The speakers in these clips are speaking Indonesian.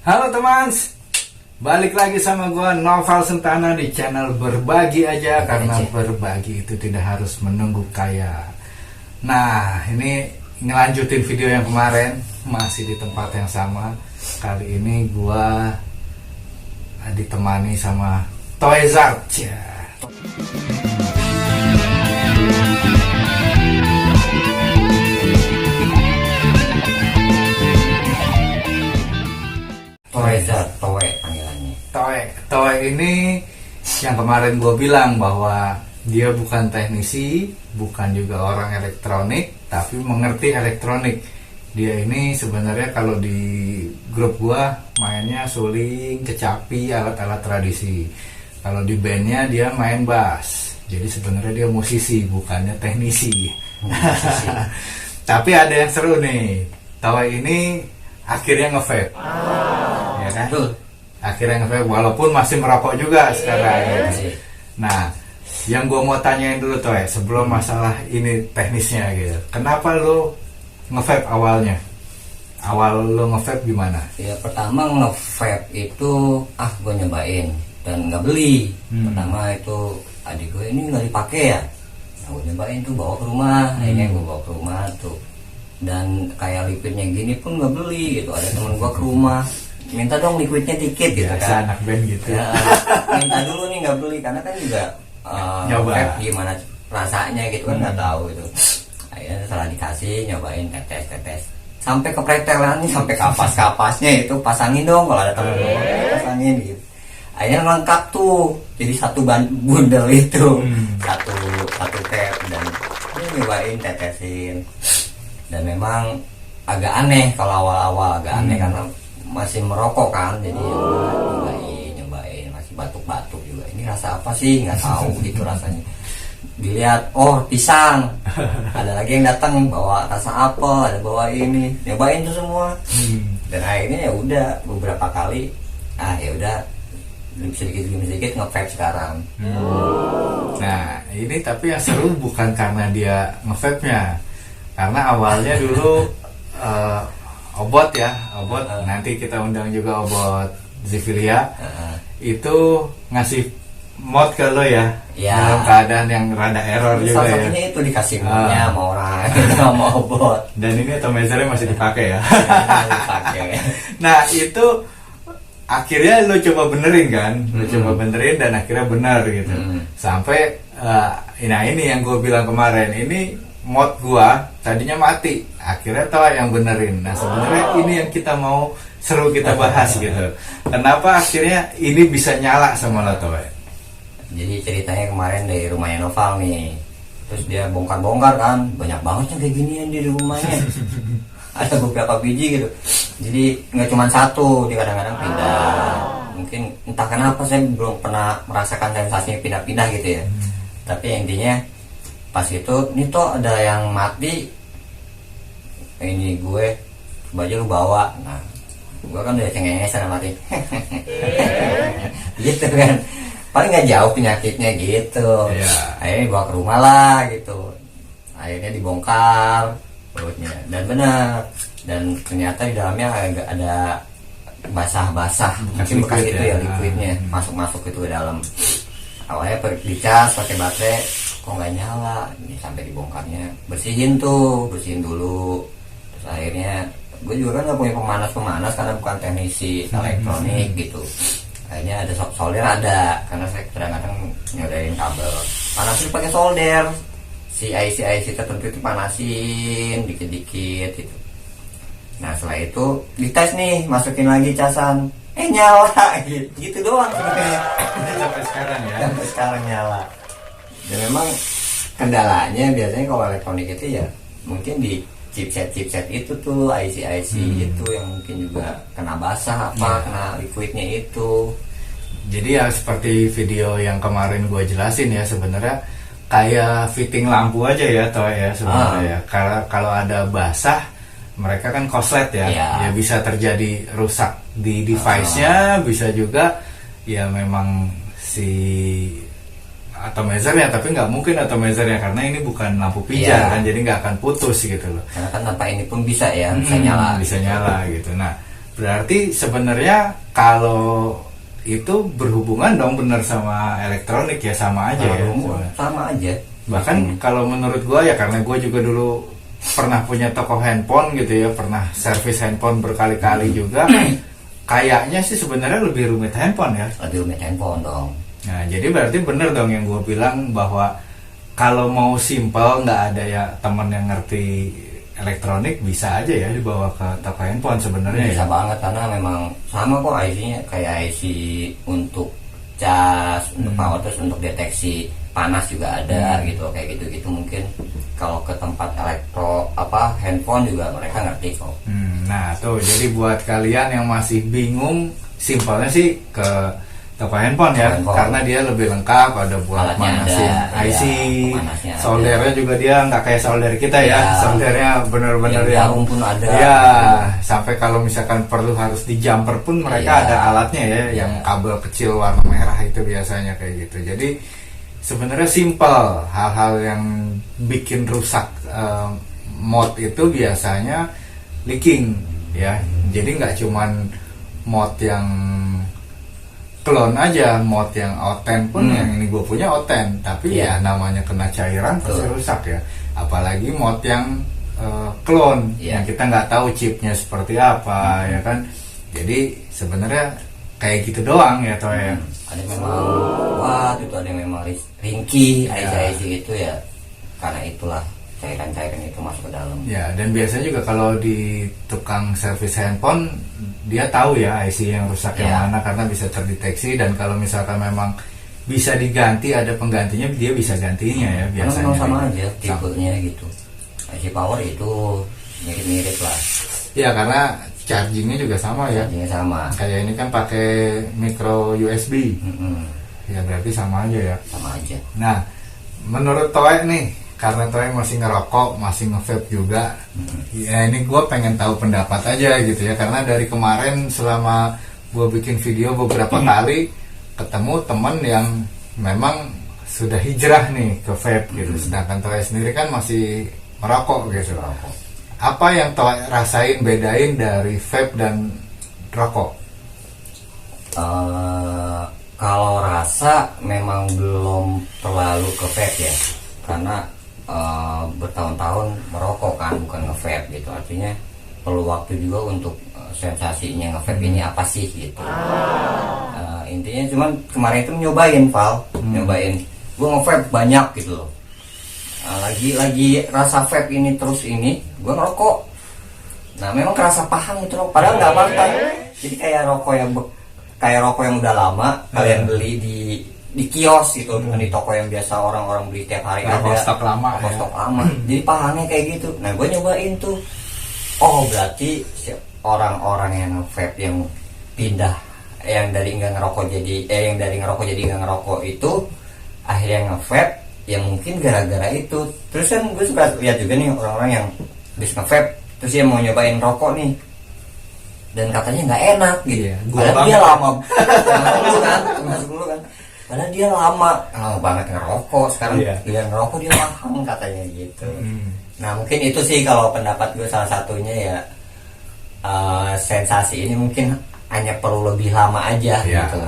Halo teman, balik lagi sama gua Noval Sentana di channel Berbagi Aja, karena berbagi itu tidak harus menunggu kaya. Nah, ini ngelanjutin video yang kemarin, masih di tempat yang sama. Kali ini gua ditemani sama Toezart. Toezart, Toe panggilannya. Toe ini yang kemarin gue bilang bahwa dia bukan teknisi, bukan juga orang elektronik, tapi mengerti elektronik. Dia ini sebenarnya kalau di grup gue mainnya suling, kecapi, alat-alat tradisi. Kalau di bandnya dia main bass. Jadi sebenarnya dia musisi, bukannya teknisi. Tapi ada yang seru nih. Toe ini akhirnya nge-vape. Ya kan? Betul. Akhirnya nge-vape walaupun masih merokok juga sekarang. Gitu. Nah, yang gue mau tanyain dulu tuh sebelum masalah ini teknisnya gitu. Kenapa lo nge-vape awalnya? Awal lo nge-vape gimana? Ya pertama nge-vape itu gue nyobain dan nggak beli. Pertama itu adik gue ini nggak dipakai ya. Nah, gue nyobain tuh bawa ke rumah. Akhirnya gue bawa ke rumah tuh. Dan kayak liquidnya gini pun nggak beli gitu. Ada temen gue ke rumah minta dong liquidnya dikit gitu kan, anak band gitu ya, minta dulu nih, nggak beli karena kan juga nyoba gimana rasanya gitu kan, nggak tahu itu. Akhirnya setelah dikasih nyobain tetes sampai kepretelan nih, sampai kapasnya itu pasangin dong kalau ada temen gue, pasangin gitu. Akhirnya lengkap tuh, jadi satu bundel itu, satu tap, dan nyobain tetesin. Dan memang agak aneh kalau awal-awal, agak aneh karena masih merokok kan, jadi nyobain masih batuk-batuk juga. Ini rasa apa sih, nggak tahu gitu rasanya. Dilihat, oh pisang, ada lagi yang datang bawa rasa apel, ada bawa ini, nyobain tuh semua. Dan akhirnya ya udah beberapa kali, ya udah sedikit nge-vape sekarang. Nah, ini tapi yang seru bukan karena dia nge-vape-nya, karena awalnya dulu obot. Nanti kita undang juga Obot Zivilia. Itu ngasih mod ke lo ya, dalam keadaan yang rada error juga ya. Salah satunya itu dikasih modnya sama orang, sama Obot. Dan ini atomizernya masih dipakai ya. Dipakai. Nah itu akhirnya lo coba benerin kan, dan akhirnya bener gitu. Sampai ini yang gue bilang kemarin, ini mod gua tadinya mati, akhirnya Toa yang benerin. Nah sebenarnya ini yang kita mau seru kita bahas gitu. Kenapa akhirnya ini bisa nyala sama lo Toa? Jadi ceritanya kemarin dari rumahnya Noval nih, terus dia bongkar-bongkar kan, banyak banget yang kayak ginian di rumahnya. Ada beberapa biji gitu. Jadi nggak cuma satu, dia kadang-kadang pindah. Mungkin entah kenapa saya belum pernah merasakan sensasinya pindah-pindah gitu ya. Tapi intinya pas itu, ini tuh ada yang mati, ini gue coba aja lu bawa. Nah gue kan udah cengengesan mati. Gitu kan, paling nggak jauh penyakitnya gitu. Akhirnya bawa ke rumah lah gitu. Akhirnya dibongkar perutnya, dan benar, dan ternyata di dalamnya agak ada basah-basah, mungkin bekas itu ya liquidnya masuk itu ke dalam. Awalnya dicas pakai baterai, kok nggak nyala. Ini sampai dibongkarnya, bersihin dulu. Terus akhirnya gue juga kan nggak punya pemanas karena bukan teknisi elektronik gitu. Akhirnya ada solder ada, karena saya kadang-kadang nyodain kabel, panasin pakai solder. Si IC tertentu itu panasin dikit-dikit gitu. Nah setelah itu dites nih, masukin lagi casan, nyala gitu doang sebenarnya. Sampai sekarang ya. Sampai sekarang nyala. Dan memang kendalanya biasanya kalau elektronik itu ya mungkin di chipset itu tuh, IC itu yang mungkin juga kena basah kena liquidnya itu. Jadi ya seperti video yang kemarin gue jelasin ya, sebenarnya kayak fitting lampu aja ya Toh ya sebenarnya. Kalau ada basah, mereka kan korslet ya, ya bisa terjadi rusak di device-nya, bisa juga ya memang si atomizer ya, tapi nggak mungkin atomizer ya, karena ini bukan lampu pijar kan, jadi nggak akan putus gitu loh. Karena kan tanpa ini pun bisa ya, bisa nyala gitu. Nah berarti sebenarnya kalau itu berhubungan dong bener sama elektronik ya, sama aja ya. Sama aja. Bahkan kalau menurut gua ya, karena gua juga dulu pernah punya toko handphone gitu ya, pernah servis handphone berkali-kali juga. Kayaknya sih sebenarnya lebih rumit handphone ya. Lebih rumit handphone dong. Nah, jadi berarti bener dong yang gua bilang bahwa kalau mau simple, nggak ada ya teman yang ngerti elektronik, bisa aja ya dibawa ke toko handphone sebenarnya. Bisa Ya. banget, karena memang sama kok IC-nya, kayak IC untuk cas, untuk power, terus untuk deteksi panas juga ada gitu, kayak gitu-gitu. Mungkin kalau ke tempat handphone juga mereka ngerti kok. Nah tuh, jadi buat kalian yang masih bingung, simpelnya sih ke toko handphone ya, Handphone. karena dia lebih lengkap, ada buat Alatnya manasin ada, IC, iya, pemanasnya ada. soldernya juga dia nggak kayak solder kita ya, Iya. soldernya bener-bener Yang yang jarum pun ada. ya, sampai kalau misalkan perlu harus di jumper pun mereka Iya. ada alatnya ya, yang kabel kecil warna merah itu biasanya kayak gitu. Jadi sebenarnya simple, hal-hal yang bikin rusak mod itu biasanya leaking ya. Jadi nggak cuman mod yang clone aja, mod yang oten pun yang ini gue punya oten, tapi ya namanya kena cairan pasti rusak ya. Apalagi mod yang clone yang kita nggak tahu chipnya seperti apa ya kan. Jadi sebenarnya kayak gitu doang ya toh ya. Ada memang itu ada yang memang ringkih IC itu ya, karena itulah cairan-cairan itu masuk ke dalam. Ya, dan biasanya juga kalau di tukang servis handphone dia tahu ya IC yang rusak yang mana, karena bisa terdeteksi, dan kalau misalkan memang bisa diganti, ada penggantinya, dia bisa gantinya ya biasanya. Karena sama aja tipenya gitu. IC power itu mirip-mirip lah. Ya, karena chargingnya juga sama ya. Chargingnya sama. Kayak ini kan pakai micro USB. Ya berarti sama aja ya. Sama aja. Nah, menurut Toe nih, karena Toe masih ngerokok, masih nge-vape juga, ya ini gue pengen tahu pendapat aja gitu ya, karena dari kemarin selama gue bikin video beberapa kali ketemu temen yang memang sudah hijrah nih ke vape gitu, sedangkan Toe sendiri kan masih merokok gitu. Apa yang Toe rasain bedain dari vape dan rokok? Kalau rasa memang belum terlalu ke vape ya, karena bertahun-tahun merokok kan, bukan nge-vape gitu. Artinya perlu waktu juga untuk sensasinya nge-vape ini apa sih gitu. Intinya cuman kemarin itu nyobain gue nge-vape banyak gitu loh. Lagi rasa vape ini terus ini gue ngerokok. Nah memang kerasa pahang itu, padahal nggak apa-apa. Jadi kayak rokok yang udah lama kalian beli di kios gitu, bukan di toko yang biasa orang-orang beli tiap hari, rokok ada stok lama. Stok lama. Jadi pahangnya kayak gitu. Nah gue nyobain tuh, berarti orang-orang yang vape, yang pindah, yang dari ngerokok jadi nggak ngerokok itu akhirnya nge-vape, yang mungkin gara-gara itu. Terus kan gue suka lihat juga nih orang-orang yang habis nge-vape terus dia mau nyobain rokok nih, dan katanya nggak enak gitu. Padahal dia lama termasuk dulu kan. Padahal dia lama banget ngerokok. Sekarang dia ngerokok dia paham katanya gitu. Nah mungkin itu sih kalau pendapat gue, salah satunya ya sensasi ini mungkin hanya perlu lebih lama aja gitu.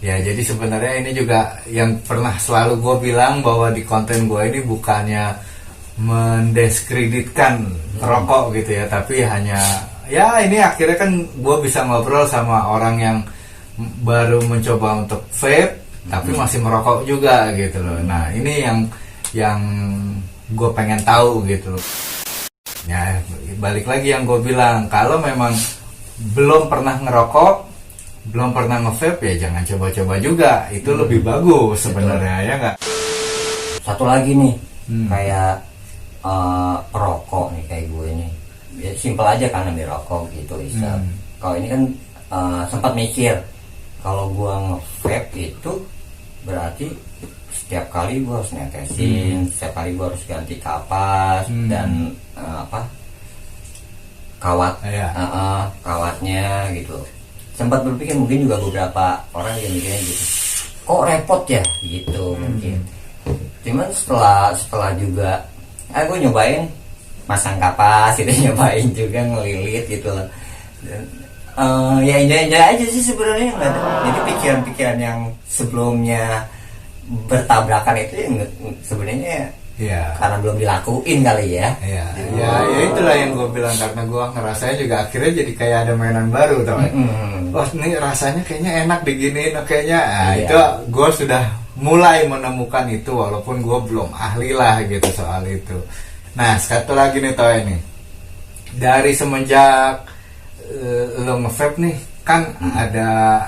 Ya jadi sebenarnya ini juga yang pernah selalu gue bilang, bahwa di konten gue ini bukannya mendiskreditkan rokok gitu ya, tapi hanya ya ini akhirnya kan gue bisa ngobrol sama orang yang baru mencoba untuk vape tapi masih merokok juga gitu loh. Nah ini yang gue pengen tahu gitu loh. Ya balik lagi yang gue bilang, kalau memang belum pernah ngerokok, belum pernah nge-vape, ya jangan coba-coba juga. Itu lebih bagus sebenarnya, ya nggak? Satu lagi nih, kayak perokok nih kayak gue nih, ya, simpel aja kan ambil rokok gitu bisa. Kalau ini kan sempat mikir, kalau gue nge-vape itu berarti setiap kali gue harus netesin, setiap kali gue harus ganti kapas dan kawatnya gitu. Sempat berpikir, mungkin juga beberapa orang yang mikirnya gitu, kok repot ya gitu mungkin. Cuman setelah juga gue nyobain masang kapas gitu, nyobain juga ngelilit gitu loh. Ya enjoy aja sih sebenarnya nggak ada. Jadi pikiran-pikiran yang sebelumnya bertabrakan itu yang sebenarnya Iya. karena belum dilakuin kali ya. Iya, ya itulah yang gue bilang, karena gue ngerasanya juga akhirnya jadi kayak ada mainan baru, tau gak? Wah, ini rasanya kayaknya enak diginiin, kayaknya. Nah, Iya. itu gue sudah mulai menemukan itu, walaupun gue belum ahli lah gitu soal itu. Nah, satu lagi nih tau ini, dari semenjak lo nge-vape nih, kan ada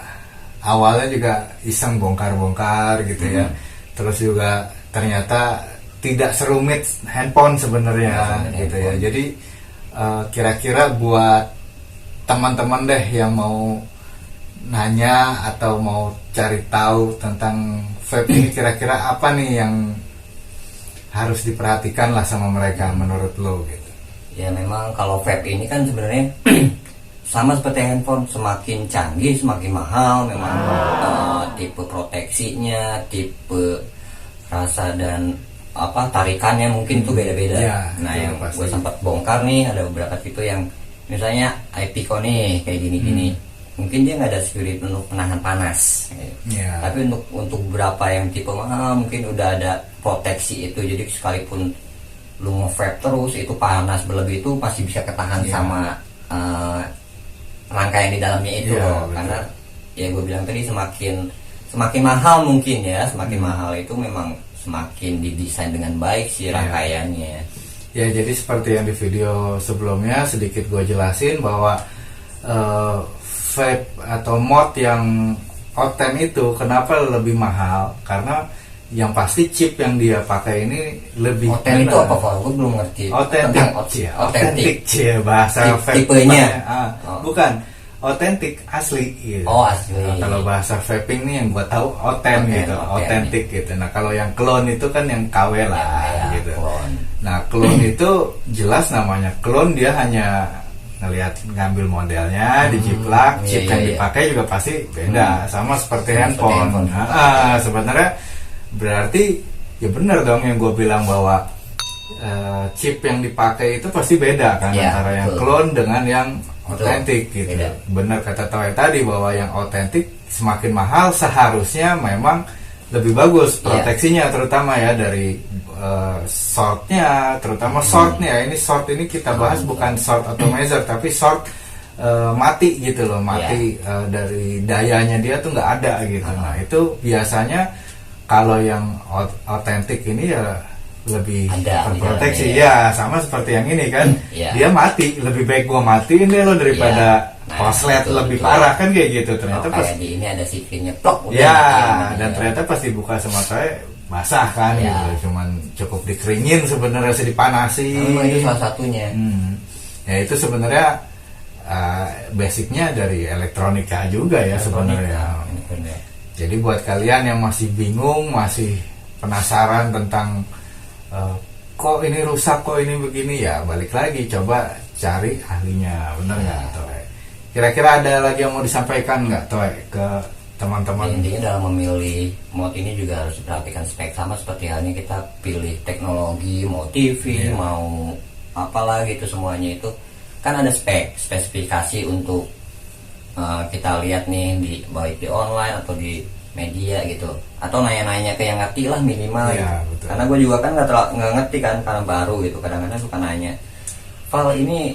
awalnya juga iseng bongkar-bongkar gitu ya, terus juga ternyata tidak serumit handphone sebenarnya gitu ya. Jadi kira-kira buat teman-teman deh yang mau nanya atau mau cari tahu tentang vape ini, kira-kira apa nih yang harus diperhatikan lah sama mereka menurut lo gitu. Ya memang kalau vape ini kan sebenarnya sama seperti handphone, semakin canggih semakin mahal. Memang tipe proteksinya, tipe rasa dan tarikannya mungkin itu beda-beda. Ya, Nah itu yang pasti. gue sempat bongkar nih, ada beberapa tipe yang misalnya Ipico nih kayak gini-gini, mungkin dia nggak ada security untuk menahan panas. Ya. Tapi untuk beberapa yang tipe mahal mungkin udah ada proteksi itu, jadi sekalipun lu nge-vape terus itu panas berlebih itu pasti bisa ketahan Ya. sama rangkaian di dalamnya itu Ya, loh. betul. Karena ya gue bilang tadi semakin mahal mungkin ya, semakin mahal itu memang semakin didesain dengan baik sih rangkaiannya. Ya, jadi seperti yang di video sebelumnya sedikit gue jelasin bahwa vape atau mod yang Oten itu kenapa lebih mahal, karena yang pasti chip yang dia pakai ini lebih Oten itu benar. apa Pak? Gue belum ngerti. Otentik, Tentang otentik bahasa vape. Tipenya. Oh. Bukan otentik asli gitu. Oh, asli. Nah, kalau bahasa vaping nih yang gua tahu Oten, oten gitu, oten. otentik gitu. Nah, kalau yang clone itu kan yang KW lah Ya, gitu. clone. Nah, clone itu jelas namanya clone, dia hanya ngelihat ngambil modelnya, dijiplak, iya, chip iya, yang iya. dipakai juga pasti beda, sama seperti Sama seperti handphone. handphone. Sebenarnya berarti ya benar dong yang gue bilang bahwa chip yang dipakai itu pasti beda kan, Ya, antara yang betul. clone dengan yang Betul, otentik gitu. beda. Benar kata Toy tadi bahwa yang otentik semakin mahal, seharusnya memang lebih bagus proteksinya, terutama ya dari shortnya, terutama shortnya. Ini short ini kita bahas bukan short atomizer, tapi short mati gitu loh, mati dari dayanya dia tuh nggak ada gitu. Nah itu biasanya kalau yang otentik ini ya lebih Ada, terproteksi di ya, sama seperti yang ini kan. Iya. Dia mati, lebih baik gua matiin deh lo daripada Nah, koslet betul, lebih betul. parah kan kayak gitu. Oh, Ternyata pas kayak di ini ada siklinya plok udah ya, matiin. dan ternyata pas dibuka sama saya basah kan Ya. gitu. Cuman cukup dikeringin sebenarnya, dipanasin. Itu salah satunya. Ya itu sebenarnya basicnya dari elektronika juga ya sebenarnya. Bener. Jadi buat kalian yang masih bingung, masih penasaran tentang kok ini rusak, kok ini begini, ya balik lagi coba cari ahlinya, bener nggak Toy? Kira-kira ada lagi yang mau disampaikan nggak Toy ke teman-teman? Intinya dalam memilih mod ini juga harus diperhatikan spek, sama seperti halnya kita pilih teknologi, mau TV, mau apalah gitu, semuanya itu kan ada spesifikasi untuk kita lihat nih di baik di online atau di media gitu, atau nanya-nanya ke yang ngerti lah minimal Iya, gitu. betul. Karena gue juga kan nggak ngerti kan karena baru gitu, kadang-kadang suka nanya, Val ini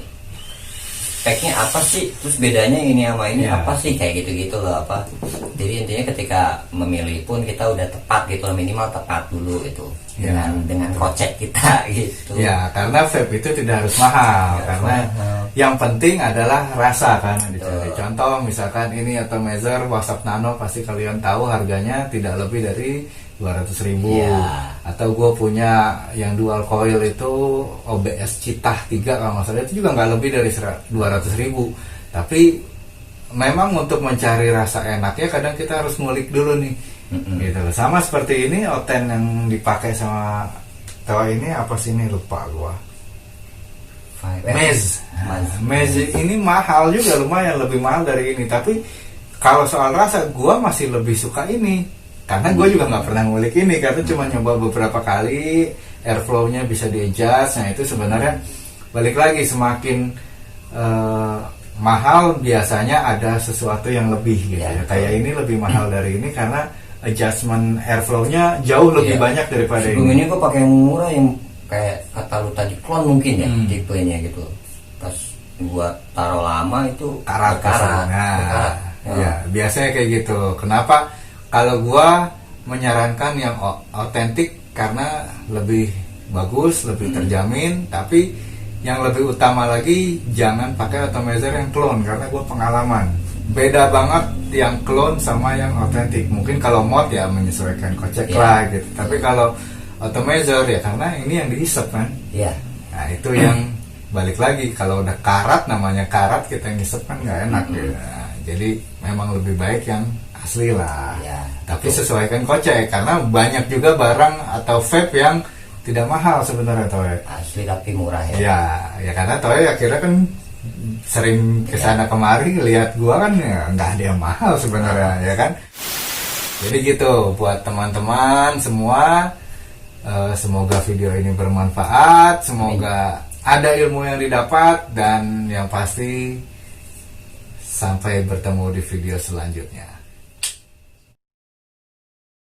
speknya apa sih, terus bedanya ini sama ini Iya. apa sih, kayak gitu-gitu loh apa. Jadi intinya ketika memilih pun kita udah tepat gitu loh, minimal tepat dulu itu Iya. dengan kocek kita gitu. Ya, karena vape itu tidak harus mahal, Tidak karena mahal. yang penting adalah rasa kan yang dicari. Betul. Contoh misalkan ini atomizer WhatsApp Nano, pasti kalian tahu harganya tidak lebih dari 200.000. Iya. Atau gue punya yang dual coil itu OBS Citah 3 kalau nggak salah, itu juga nggak lebih dari 200.000. Tapi memang untuk mencari rasa enaknya kadang kita harus ngulik dulu nih. Gitu loh. Sama seperti ini Oten yang dipakai sama Toy ini apa sih, ini lupa gua. Mez ini mahal juga, lumayan lebih mahal dari ini. Tapi kalau soal rasa gua masih lebih suka ini, karena gua juga nggak pernah ngulik ini, karena cuma nyoba beberapa kali, airflow-nya bisa di adjust. Nah itu sebenarnya balik lagi semakin mahal biasanya ada sesuatu yang lebih gitu Ya, ya. Kayak ini lebih mahal dari ini karena adjustment airflow-nya jauh lebih Iya. banyak daripada Sebelum ini. ini gue pakai yang murah yang kayak kata lu tadi klon mungkin ya tipenya gitu. Pas gua taruh lama itu Karat berkarat. nah, Berkarat. ya biasanya kayak gitu. Kenapa? Kalau gua menyarankan yang otentik karena lebih bagus, lebih terjamin. Tapi yang lebih utama lagi jangan pakai atomizer yang clone karena gua pengalaman beda banget yang clone sama yang otentik. Mungkin kalau mod ya menyesuaikan kocek Iya. lah gitu. Tapi kalau atomizer ya karena ini yang dihisap kan. Iya. Nah itu yang balik lagi kalau udah karat, namanya karat, kita ngisep kan nggak enak gitu. Nah, jadi memang lebih baik yang asli lah. Iya, Tapi sesuaikan kocek karena banyak juga barang atau vape yang tidak mahal sebenarnya Toy. Asli tapi murah ya. Ya karena Toy akhirnya kan sering kesana kemari lihat gua kan ya nggak ada yang mahal sebenarnya ya kan. Jadi gitu buat teman-teman semua. Semoga video ini bermanfaat, semoga ada ilmu yang didapat, dan yang pasti sampai bertemu di video selanjutnya.